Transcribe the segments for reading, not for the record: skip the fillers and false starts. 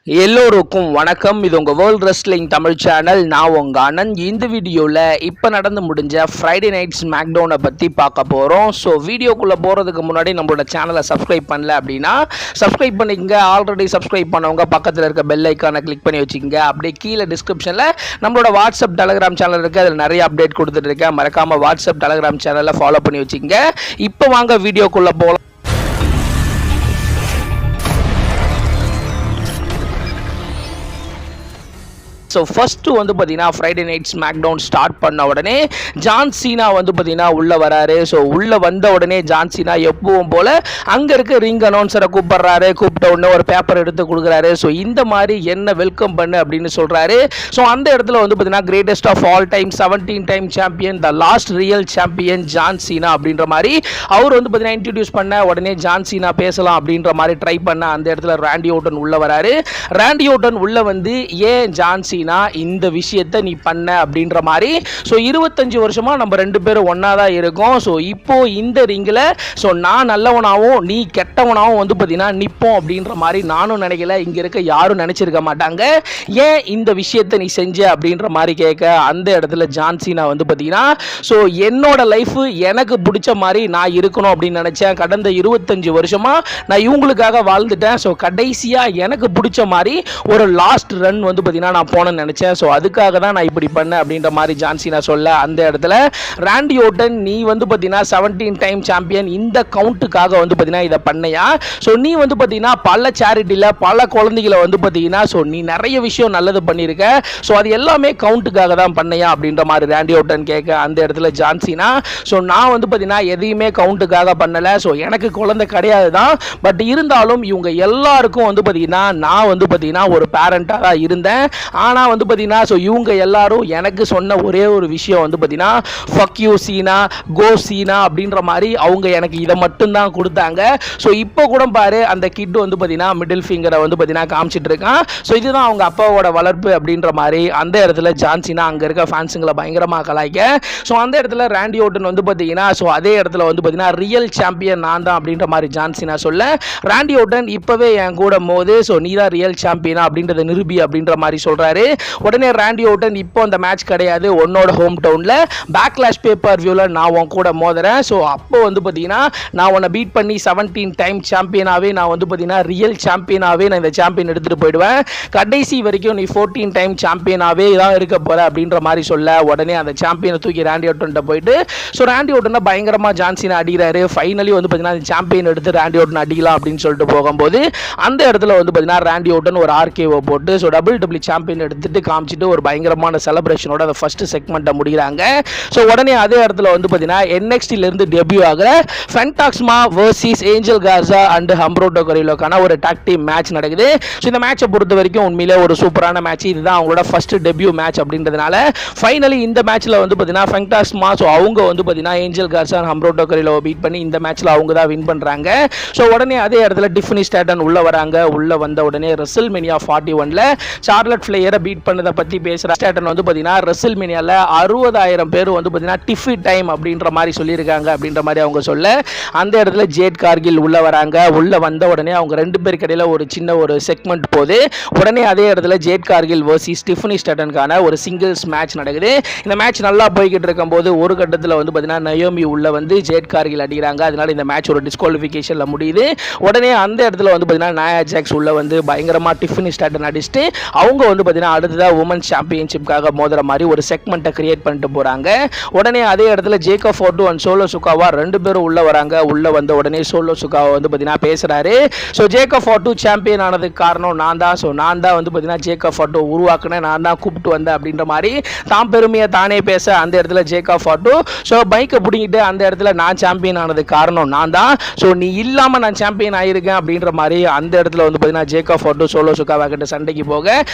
எல்லோருக்கும் வணக்கம். இது உங்கள் வேர்ல்ட் ரெஸ்லிங் தமிழ் சேனல். நான் உங்கள் ஆனந்த். இந்த வீடியோவில் இப்போ நடந்து முடிஞ்ச ஃப்ரைடே நைட் ஸ்மாக்டவுனை பற்றி பார்க்க போகிறோம். ஸோ வீடியோக்குள்ளே போகிறதுக்கு முன்னாடி நம்மளோட சேனலை சப்ஸ்கிரைப் பண்ணல அப்படின்னா சப்ஸ்கிரைப் பண்ணிக்கங்க. ஆல்ரெடி சப்ஸ்கிரைப் பண்ணவங்க பக்கத்தில் இருக்க பெல் ஐக்கானை கிளிக் பண்ணி வச்சுக்கோங்க. அப்படியே கீழே டிஸ்கிரிப்ஷனில் நம்மளோட வாட்ஸ்அப் டெலகிராம் சேனல் இருக்குது. அதில் நிறைய அப்டேட் கொடுத்துட்ருக்கேன். மறக்காமல் வாட்ஸ்அப் டெலகிராம் சேனலில் ஃபாலோ பண்ணி வச்சுக்கோங்க. இப்போ வாங்க வீடியோக்குள்ளே போகலாம். ஸோ ஃபஸ்ட்டு வந்து பார்த்தீங்கன்னா ஃப்ரைடே நைட் ஸ்மாக்டவுன் ஸ்டார்ட் பண்ண உடனே ஜான் சீனா வந்து பார்த்தீங்கன்னா உள்ளே வராரு. ஸோ உள்ளே வந்த உடனே ஜான் சீனா எப்பவும் போல் அங்கே இருக்க ரிங் அனௌன்சரை கூப்பிட்றாரு. கூப்பிட்ட உடனே ஒரு பேப்பர் எடுத்து கொடுக்குறாரு. ஸோ இந்த மாதிரி என்ன வெல்கம் பண்ணு அப்படின்னு சொல்கிறாரு. ஸோ அந்த இடத்துல வந்து பார்த்தீங்கன்னா greatest of all time 17 time champion, the last real champion John Cena அப்படின்ற மாதிரி அவர் வந்து பார்த்தீங்கன்னா இன்ட்ரடியூஸ் பண்ண உடனே ஜான் சீனா பேசலாம் அப்படின்ற மாதிரி ட்ரை பண்ண அந்த இடத்துல ராண்டி ஓர்டன் உள்ளே வராரு. ராண்டி ஓர்டன் உள்ளே வந்து ஏன் ஜான் சீனா இந்த விஷயத்தை நீ பண்ண அப்படின்ற மாதிரி. ஸோ 25 வருஷமா நம்ம ரெண்டு பேரும் ஒன்னா தான் இருக்கோம். ஸோ இப்போ இந்த ரிங்கில் ஸோ நான் நல்லவனாகவும் நீ கெட்டவனாகவும் வந்து பார்த்தீங்கன்னா நிற்போம் அப்படின்ற மாதிரி நானும் நினைக்கல. இங்கே இருக்க யாரும் நினைச்சிருக்க மாட்டாங்க. ஏன் இந்த விஷயத்தை நீ செஞ்ச அப்படின்ற மாதிரி கேட்க அந்த இடத்துல ஜான் சீனா வந்து பார்த்தீங்கன்னா ஸோ என்னோட லைஃப் எனக்கு பிடிச்ச மாதிரி நான் இருக்கணும் அப்படின்னு நினைச்சேன். கடந்த 25 வருஷமா நான் இவங்களுக்காக வாழ்ந்துட்டேன். ஸோ கடைசியாக எனக்கு பிடிச்ச மாதிரி ஒரு லாஸ்ட் ரன் வந்து பார்த்தீங்கன்னா நான் போனேன் நினைச்சேன். ஸோ அதுக்காக தான் நான் இப்படி பண்ணேன் அப்படின்ற மாதிரி ஜான் சீனா சொல்ல அந்த இடத்துல ராண்டி ஓர்டன் நீ வந்து பார்த்தீங்கன்னா 17 டைம் சாம்பியன் இந்த கவுண்ட்டுக்காக வந்து பார்த்தீங்கன்னா இதை பண்ணையா? ஸோ நீ வந்து பார்த்தீங்கன்னா பல சேரிட்டியில் பல குழந்தைகளை வந்து பார்த்தீங்கன்னா ஸோ நீ நிறைய விஷயம் நல்லது பண்ணியிருக்க. ஸோ அது எல்லாமே கவுண்ட்டுக்காக தான் பண்ணையா அப்படின்ற மாதிரி ராண்டி ஓர்டன் கேட்க அந்த இடத்துல ஜான் சீனா ஸோ நான் வந்து பார்த்தீங்கன்னா எதையுமே கவுண்ட்டுக்காக பண்ணலை. ஸோ எனக்கு குழந்தை கிடையாது தான். பட் இருந்தாலும் இவங்க எல்லாருக்கும் வந்து பார்த்தீங்கன்னா நான் வந்து பார்த்தீங்கன்னா ஒரு பேரண்டாக தான் இருந்தேன். ஆனால் வந்து பார்த்தீங்கன்னா ஸோ இவங்க எல்லாரும் எனக்கு சொன்ன ஒரே ஒரு விஷயம் வந்து பார்த்தீங்கன்னா ஃபக் யூ சீனா, கோ சீனா அப்படின்ற மாதிரி அவங்க எனக்கு இதை மட்டும்தான் கொடுத்தாங்க. ஸோ இப்போ கூட பாரு அந்த கிட் வந்து பார்த்தீங்கன்னா மிடில் ஃபிங்கரை வந்து பார்த்தீங்கன்னா காமிச்சிட்டு இருக்கான். ஸோ இதுதான் அவங்க அப்பாவோட வளர்ப்பு அப்படின்ற மாதிரி அந்த இடத்துல ஜான் சீனா அங்கே இருக்க ஃபேன்ஸுங்களை பயங்கரமாக கலாய்க்க. ஸோ அந்த இடத்துல ராண்டி ஓர்டன் வந்து பார்த்தீங்கன்னா ஸோ அதே இடத்துல வந்து பார்த்தீங்கன்னா ரியல் சாம்பியன் நான் தான் அப்படின்ற மாதிரி ஜான் சீனா சொல்ல ராண்டி ஓர்டன் இப்போவே என் கூட மோது ஸோ நீ தான் ரியல் சாம்பியனா அப்படின்றத நிரூபி அப்படின்ற மாதிரி சொல்கிறாரு. உடனே ராண்டி ஓர்டன் இப்போ அந்த மேட்ச் கிடையாது, உன்னோட ஹோம் டவுனில் பேக்லாஷ் பேப்பர் வியூவில் நான் உன் கூட மோதுறேன். ஸோ அப்போ வந்து பார்த்தீங்கன்னா நான் உன்னை பீட் பண்ணி 17 டைம் சாம்பியனாகவே நான் வந்து பார்த்தீங்கன்னா ரியல் சாம்பியனாகவே நான் இந்த சாம்பியன் எடுத்துகிட்டு போயிடுவேன். கடைசி வரைக்கும் நீ 14 டைம் சாம்பியனாகவே தான் இருக்க போகிற அப்படின்ற மாதிரி சொல்ல உடனே அந்த சாம்பியனை தூக்கி ராண்டி ஓர்டன் போயிட்டு ஸோ ராண்டி ஓர்டனை பயங்கரமாக ஜான் சீனா அடிக்கிறாரு. ஃபைனலி வந்து பார்த்தீங்கன்னா அந்த சாம்பியன் எடுத்து ராண்டி ஓர்டன் அடிக்கலாம் அப்படின்னு சொல்லிட்டு போகும்போது அந்த இடத்துல வந்து பார்த்தீங்கன்னா ராண்டி ஓர்டன் ஒரு ஆர்கேஓ போட்டு ஸோ WWE சாம்பியன் எடுத்துட்டு காமிச்சிட்டு ஒரு பயங்கரமான செலிப்ரேஷனோட அந்த ஃபர்ஸ்ட் செக்மெண்ட்டை முடிகிறாங்க. ஸோ உடனே அதே இடத்துல வந்து பார்த்தீங்கன்னா NXT-லேருந்து டெபியூ ஆகிற ஃபென்டாக்ஸ்மா வர்சஸ் ஏஞ்சல் கார்சா அண்ட் ஹம்ப்ரோட்டோ கரிலோக்கான ஒரு டாக் டீம் மேட்ச் நடக்குது. ஸோ இந்த மேட்சை பொறுத்த வரைக்கும் உண்மையிலே ஒரு சூப்பரான மேட்ச். இதுதான் அவங்களோட ஃபர்ஸ்ட் டெபியூ மேட்ச் அப்படின்றதுனால ஃபைனலி இந்த மேட்ச்சில் வந்து பார்த்தீங்கன்னா ஃபென்டாக்ஸ்மா ஸோ அவங்க வந்து பார்த்தீங்கன்னா ஏஞ்சல் கார்சா ஹம்ப்ரோட்டோ கரிலோவை பீட் பண்ணி இந்த மேட்ச்சில் அவங்க தான் வின் பண்ணுறாங்க. ஸோ உடனே அதே இடத்துல டிஃபினி ஸ்டாட்டன் உள்ளே வராங்க. உள்ளே வந்த உடனே ரெசில்மேனியா 41ல் சார்லட் ஃப்ளேயரை பீட் பண்ணதை பற்றி பேசுகிற ஸ்டாட்டன் வந்து பார்த்தீங்கன்னா ரெசில்மேனியாவில் 60,000 பேர் வந்து பார்த்தீங்கன்னா டிஃபி டைம் அப்படின்ற மாதிரி சொல்லியிருக்காங்க அப்படின்ற மாதிரி அவங்க சொல்ல அந்த இடத்துல ஜேட் கார்கில் உள்ளே வராங்க. உள்ளே வந்த உடனே அவங்க ரெண்டு பேருக்கு இடையில ஒரு சின்ன ஒரு செக்மெண்ட் போகுது. உடனே அதே இடத்துல ஜேட் கார்கில் வர்சஸ் டிஃபனி ஸ்டாட்டனுக்கான ஒரு சிங்கிள்ஸ் மேட்ச் நடக்குது. இந்த மேட்ச் நல்லா போய்கிட்டு இருக்கும்போது ஒரு கட்டத்தில் வந்து பார்த்தீங்கன்னா நயோமி உள்ளே வந்து ஜேட் கார்கில் அடிக்கிறாங்க. அதனால இந்த மேட்ச் ஒரு டிஸ்குவாலிஃபிகேஷனில் முடியுது. உடனே அந்த இடத்துல வந்து பார்த்தீங்கன்னா நாயா ஜாக்ஸ் உள்ள வந்து பயங்கரமாக டிஃபனி ஸ்டாட்டன் அடிச்சுட்டு அவங்க வந்து பார்த்தீங்கன்னா அடுத்ததாக உமன் சாம்பியன்ஷிப்காக மோதுற மாதிரி ஒரு செக்மெண்ட்டை கிரியேட் பண்ணிட்டு போகிறாங்க. உடனே அதே இடத்துல ஜேக்கப் ஃபோர்டு அண்ட் சோலோ சுகாவா ரெண்டு பேரும் உள்ளே வராங்க. உள்ளே வந்த உடனே சோலோ சுகாவா வந்து பார்த்தீங்கன்னா பேசுகிறாரு. ஸோ ஜேக்கப் ஃபோர்டு சாம்பியன் ஆனதுக்கு காரணம் நான் தான். ஸோ நான் தான் வந்து பார்த்தீங்கன்னா ஜேக்கப் ஃபோர்டு உருவாக்குனேன், நான் தான் கூப்பிட்டு வந்தேன் அப்படின்ற மாதிரி தான் பெருமையை தானே பேச அந்த இடத்துல ஜேக்கப் ஃபோர்டு ஸோ பைக்கை பிடிங்கிட்டு அந்த இடத்துல நான் சாம்பியன் ஆனதுக்கு காரணம் நான் தான். ஸோ நீ இல்லாமல் நான் சாம்பியன் ஆகியிருக்கேன் அப்படின்ற மாதிரி அந்த இடத்துல வந்து பார்த்தீங்கன்னா ஜேக்கப் ஃபோர்டு சோலோ சுகாவா கிட்ட சண்டைக்கு போக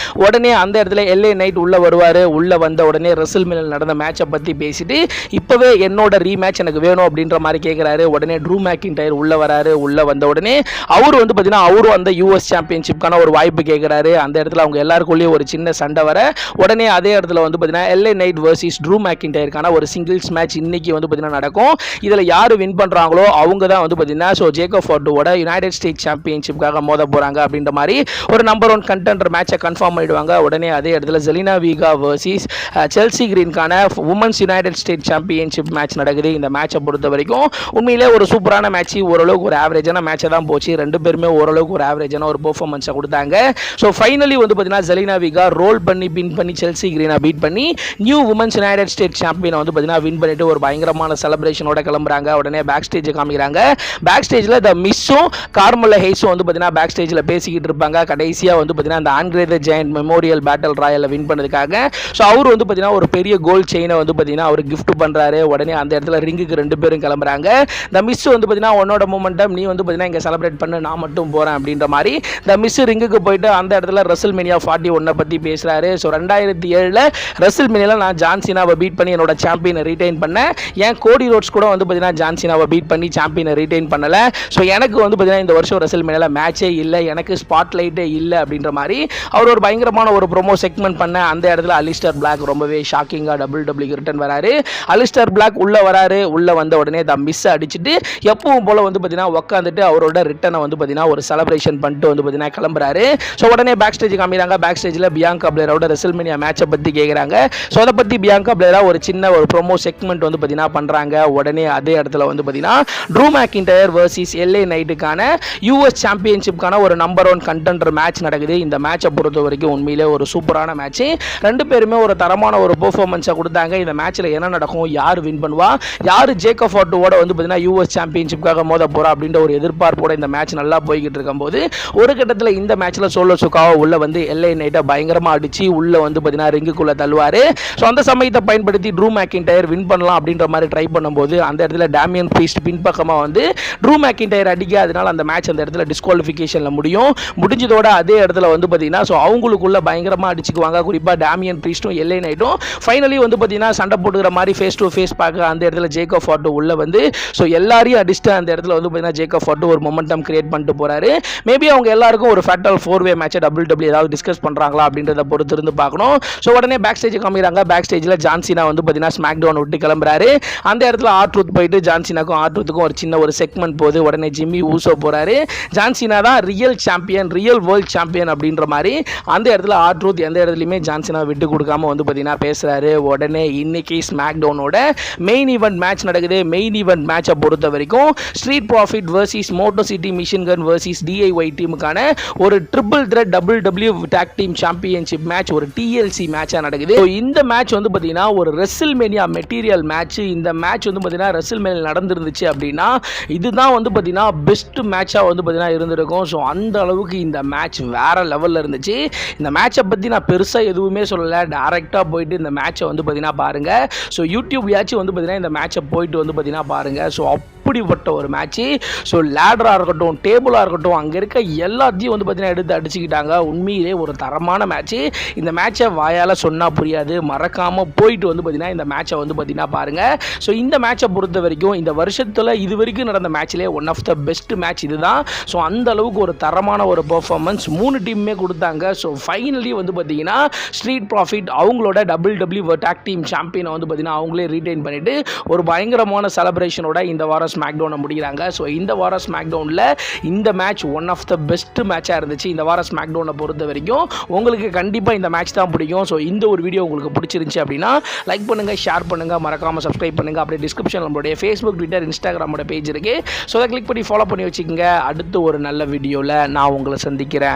உடனே அந்த இடத்துல எல்ஏ நைட் உள்ள வருவார். உள்ள வந்த உடனே ரெசில்மேனியாவில் நடந்த மேட்சை பற்றி பேசிட்டு இப்போவே என்னோட ரீமேட்ச் எனக்கு வேணும் அப்படின்ற மாதிரி கேட்குறாரு. உடனே ட்ரூ மேக்கின்டையர் உள்ள வராரு. உள்ள வந்த உடனே அவர் வந்து பார்த்தீங்கன்னா அவரும் அந்த யூஎஸ் சாம்பியன்ஷிப்கான ஒரு வாய்ப்பு கேட்குறாரு. அந்த இடத்துல அவங்க எல்லாருக்குள்ளேயும் ஒரு சின்ன சண்டை வர உடனே அதே இடத்துல வந்து பார்த்தீங்கன்னா எல்ஏ நைட் வர்சஸ் ட்ரூ மேக்கின்டையருக்கான ஒரு சிங்கிள்ஸ் மேட்ச் இன்னைக்கு வந்து பார்த்தீங்கன்னா நடக்கும். இதில் யார் வின் பண்ணுறாங்களோ அவங்க தான் வந்து பார்த்தீங்கன்னா ஜேக்கப் ஃபார்ட்டோட யுனைடெட் ஸ்டேட்ஸ் சாம்பியன்ஷிப்காக மோத போகிறாங்க அப்படின்ற மாதிரி ஒரு நம்பர் 1 கண்டெண்டர் மேட்சை கன்ஃபார்ம் பண்ணிடுவாங்க. உடனே அதே இடத்துல ஜெலினா வீகா வர்சஸ் செல்சி கிரீன்கான women's United States championship match நடக்குது. இந்த மேட்சை பொறுத்த வரைக்கும் உண்மையிலே ஒரு சூப்பரான மேட்ச், ஓரளவுக்கு ஒரு ஆவரேஜான மேட்சை தான் போச்சு. ரெண்டு பேருமே ஓரளவுக்கு ஒரு ஆவரேஜான ஒரு பெர்ஃபார்மன்ஸை கொடுத்தாங்க. ஸோ ஃபைனலி வந்து பார்த்தீங்கன்னா ஜெலினா வீகா ரோல் பண்ணி பின் பண்ணி செல்சி கிரீனை பீட் பண்ணி நியூ உமன்ஸ் யுனைடெட் ஸ்டேட்ஸ் சாம்பியனை வந்து பார்த்தீங்கன்னா வின் பண்ணிட்டு ஒரு பயங்கரமான செலிப்ரேஷனோட கிளம்புறாங்க. உடனே பேக் ஸ்டேஜ் காமிக்கிறாங்க. பேக் ஸ்டேஜில் த மிஸ்ஸும் கார்மெலா ஹேஸும் வந்து பார்த்தீங்கன்னா பேக் ஸ்டேஜில் பேசிக்கிட்டு இருப்பாங்க. கடைசியாக வந்து பார்த்தீங்கன்னா அந்த Andre the Giant memorial battle ராயலில் வின் பண்ணதுக்காக ஸோ அவர் வந்து பார்த்தீங்கன்னா ஒரு பெரிய கோல்ட் செயினை வந்து பார்த்தீங்கன்னா அவர் கிஃப்ட் பண்ணுறாரு. உடனே அந்த இடத்துல ரிங்குக்கு ரெண்டு பேரும் கிளம்புறாங்க. த மிஸ் வந்து பார்த்தீங்கன்னா உன்னோட மூமெண்டம் நீ வந்து பார்த்தீங்கன்னா இங்கே செலிப்ரேட் பண்ணு, நான் மட்டும் போகிறேன் அப்படின்ற மாதிரி த மிஸ் ரிங்குக்கு போயிட்டு அந்த இடத்துல ரெசில்மேனியா 41 பற்றி பேசுகிறாரு. ஸோ 2007 ரெசில்மேனியாவில் நான் ஜான் சீனாவை பீட் பண்ணி என்னோட சாம்பியனை ரீட்டைன் பண்ணேன். ஏன் கோடி ரோட்ஸ் கூட வந்து பார்த்தீங்கன்னா ஜான் சீனாவை பீட் பண்ணி சாம்பியனை ரீட்டைன் பண்ணலை. ஸோ எனக்கு வந்து பார்த்தீங்கன்னா இந்த வருஷம் ரெசில்மேனியாவில் மேட்சே இல்லை, எனக்கு ஸ்பாட்லைட்டே இல்லை அப்படின்ற மாதிரி அவர் ஒரு பயங்கரமான ஒரு ப்ரோமோ செக்மெண்ட் பண்ண அந்த இடத்துல அலிஸ்டர் பிளாக் ரொம்பவே ஷாக்கிங்காக டபிள்யூக்கு ரிட்டர்ன் வராரு. அலிஸ்டர் பிளாக் உள்ள வராரு. உள்ள வந்த உடனே த மிஸ் அடிச்சுட்டு எப்பவும் போல வந்து பார்த்தீங்கன்னா உட்காந்துட்டு அவரோட ரிட்டனை வந்து பார்த்தீங்கன்னா ஒரு செலிப்ரேஷன் பண்ணிட்டு வந்து பார்த்தீங்கன்னா கிளம்புறாரு. ஸோ உடனே பேக் ஸ்டேஜ் காமிக்கிறாங்க. பேக் ஸ்டேஜில் பியாங்கா பிளேரோட ரெசில்மேனியா மேட்சை பற்றி கேட்குறாங்க. ஸோ அதை பற்றி பியாங்கா பிளேரா ஒரு சின்ன ஒரு ப்ரோமோ செக்மெண்ட் வந்து பார்த்தீங்கன்னா பண்ணுறாங்க. உடனே அதே இடத்துல வந்து பார்த்தீங்கன்னா ட்ரூ மேக்கின்டையர் வர்சஸ் எல்ஏ நைட்டுக்கான யூஎஸ் சாம்பியன்ஷிப்கான ஒரு நம்பர் 1 கண்டெண்டர் மேட்ச் நடக்குது. இந்த மேட்சை பொறுத்த வரைக்கும் உண்மையிலே ஒரு சூப்பரான மேட்ச். ரெண்டு பேருமே ஒரு தரமான ஒரு பெர்ஃபார்மன்ஸை கொடுத்தாங்க. இந்த மேட்ச்சில் என்ன நடக்கும், யார் வின் பண்ணுவா, யார் ஜேக்கப் ஃபார்ட்டோட வந்து பார்த்தீங்கன்னா யூஎஸ் சாம்பியன்ஷிப்காக மோத போறா அப்படின்ற ஒரு எதிர்பார்ப்போட இந்த மேட்ச் நல்லா போய்கிட்டு இருக்கும்போது ஒரு கட்டத்தில் இந்த மேட்ச்சில் சோலோ சுகாவா உள்ள வந்து எல்ஏ நைட்டை பயங்கரமாக அடிச்சு உள்ள வந்து பார்த்தீங்கன்னா ரிங்குக்குள்ளே தள்ளுவார். ஸோ அந்த சமயத்தை பயன்படுத்தி ட்ரூ மேக்கின்டையர் வின் பண்ணலாம் அப்படின்ற மாதிரி ட்ரை பண்ணும்போது அந்த இடத்துல டேமியன் ப்ரீஸ்ட் பின்பக்கமாக வந்து ட்ரூ மேக்கின்டையர் அடிக்க, அதனால அந்த மேட்ச் அந்த இடத்துல டிஸ்குவாலிஃபிகேஷனில் முடிஞ்சதோட அதே இடத்துல வந்து பார்த்தீங்கன்னா ஸோ அவங்களுக்குள்ள பயங்கரமாக அடிச்சுக்குவாங்க. குறிப்பாக டேமியன் ப்ரீஸ்ட்டும் எல்ஏ நைட்டும் ஃபைனலி வந்து பார்த்தீங்கன்னா சண்டை போட்டுக்கிற மாதிரி ஃபேஸ் டு ஃபேஸ் பார்க்க அந்த இடத்துல ஜேக்கப் ஃபார்ட்டோ உள்ள வந்து ஸோ எல்லாரையும் அடிச்சுட்டு அந்த இடத்துல வந்து பார்த்தீங்கன்னா ஜேக்கப் ஃபார்ட்டோ ஒரு மொமெண்டம் கிரியேட் பண்ணிட்டு போறாரு. மேபி அவங்க எல்லாருக்கும் ஒரு ஃபேட்டல் 4-வே மேட்சை டபிள்யூ ஏதாவது டிஸ்கஸ் பண்ணுறாங்களா அப்படின்றத பொறுத்து இருந்து பார்க்கணும். ஸோ உடனே பேக் ஸ்டேஜ் காமிக்கிறாங்க. பேக் ஸ்டேஜில் ஜான் சீனா வந்து பார்த்தீங்கன்னா ஸ்மாக் டவுன் விட்டு கிளம்புறாரு. அந்த இடத்துல ஆர்ட்ரூத் போயிட்டு ஜான் சீனாக்கும் ஆர்ட்ரூத்துக்கும் ஒரு சின்ன ஒரு செக்மெண்ட் போகுது. உடனே ஜிம்மி ஊசோ போறாரு. ஜான் சீனா தான் real champion, real world champion அப்படின்ற மாதிரி அந்த இடத்துல ஆர்ட்ரூத் எந்த இடத்துலையுமே ஜான் சீனா விட்டு கொடுக்காம வந்து பார்த்தீங்கன்னா பேசுறாரு. உடனே இன்னைக்கு ஸ்மாக் டவுனோட மெயின் ஈவெண்ட் மேட்ச் நடக்குது. மெயின் ஈவெண்ட் மேட்சை பொறுத்த வரைக்கும் street profit versus Motor City Machine Gun versus DIY டீமுக்கான ஒரு triple threat W tag team championship match, ஒரு டிஎல்சி மேட்சா நடக்குது. இந்த மேட்ச் வந்து பார்த்தீங்கன்னா ஒரு ரெசில்மேனியா மெட்டீரியல் மேட்ச். இந்த மேட்ச் வந்து பார்த்தீங்கன்னா ரெசில்மேனியா நடந்துருந்துச்சு அப்படின்னா இதுதான் வந்து பார்த்தீங்கன்னா பெஸ்ட் மேட்சா வந்து பார்த்தீங்கன்னா இருந்திருக்கும். ஸோ அந்த அளவுக்கு இந்த மேட்ச் வேற லெவலில் இருந்துச்சு. இந்த மேட்சை பற்றி நான் பெருசாக எதுவுமே சொல்லலை. டேரெக்டாக போயிட்டு இந்த மேட்சை வந்து பார்த்தீங்கன்னா பாருங்கள். ஸோ யூடியூப்யாச்சும் வந்து பார்த்தீங்கன்னா இந்த மேட்சை போயிட்டு வந்து பார்த்தீங்கன்னா பாருங்கள். ஸோ அப்படிப்பட்ட ஒரு மேட்ச்சு. ஸோ லேடராக இருக்கட்டும், டேபிளாக இருக்கட்டும், அங்கே இருக்க எல்லாத்தையும் வந்து பார்த்தீங்கன்னா எடுத்து அடிச்சுக்கிட்டாங்க. உண்மையிலே ஒரு தரமான மேட்ச்சு. இந்த மேட்சை வாயால் சொன்னால் புரியாது, மறக்காமல் போயிட்டு வந்து பார்த்தீங்கன்னா இந்த மேட்சை வந்து பார்த்தீங்கன்னா பாருங்கள். ஸோ இந்த மேட்சை பொறுத்த வரைக்கும் இந்த வருஷத்தில் இது வரைக்கும் நடந்த மேட்ச்லேயே one of the best match இதுதான். ஸோ அந்த அளவுக்கு ஒரு தரமான ஒரு பெர்ஃபார்மன்ஸ் 3 டீமுமே கொடுத்தாங்க. ஸோ ஃபைனலி வந்து பார்த்தீங்கன்னா ஸ்ட்ரீட் ப்ராஃபிட் அவங்களோட டபிள்யூ டாக் டீம் சாம்பியனை வந்து பார்த்தீங்கன்னா அவங்களே ரீட்டைன் பண்ணிட்டு ஒரு பயங்கரமான செலிப்ரேஷனோட இந்த வாரம் ஸ்மாக் டவுனை முடிக்கிறாங்க. ஸோ இந்த வாரம் ஸ்மாக் டவுனில் இந்த match one of the best மேட்சாக இருந்துச்சு. இந்த வாரம் ஸ்மாக் டவுனை பொறுத்த வரைக்கும் உங்களுக்கு கண்டிப்பாக இந்த மேட்ச் தான் பிடிக்கும். ஸோ இந்த ஒரு வீடியோ உங்களுக்கு பிடிச்சிருந்துச்சு அப்படின்னா லைக் பண்ணுங்கள், ஷேர் பண்ணுங்கள், மறக்காமல் சப்ஸ்கிரைப் பண்ணுங்கள். அப்படியே டிஸ்கிரிப்ஷன் நம்மளுடைய ஃபேஸ்புக், ட்விட்டர், இன்ஸ்டாகிராமோட பேஜ் இருக்குது. ஸோ அதை கிளிக் பண்ணி ஃபாலோ பண்ணி வச்சுக்கோங்க. அடுத்து ஒரு நல்ல வீடியோவில் நான் உங்களை சந்திக்கிறேன்.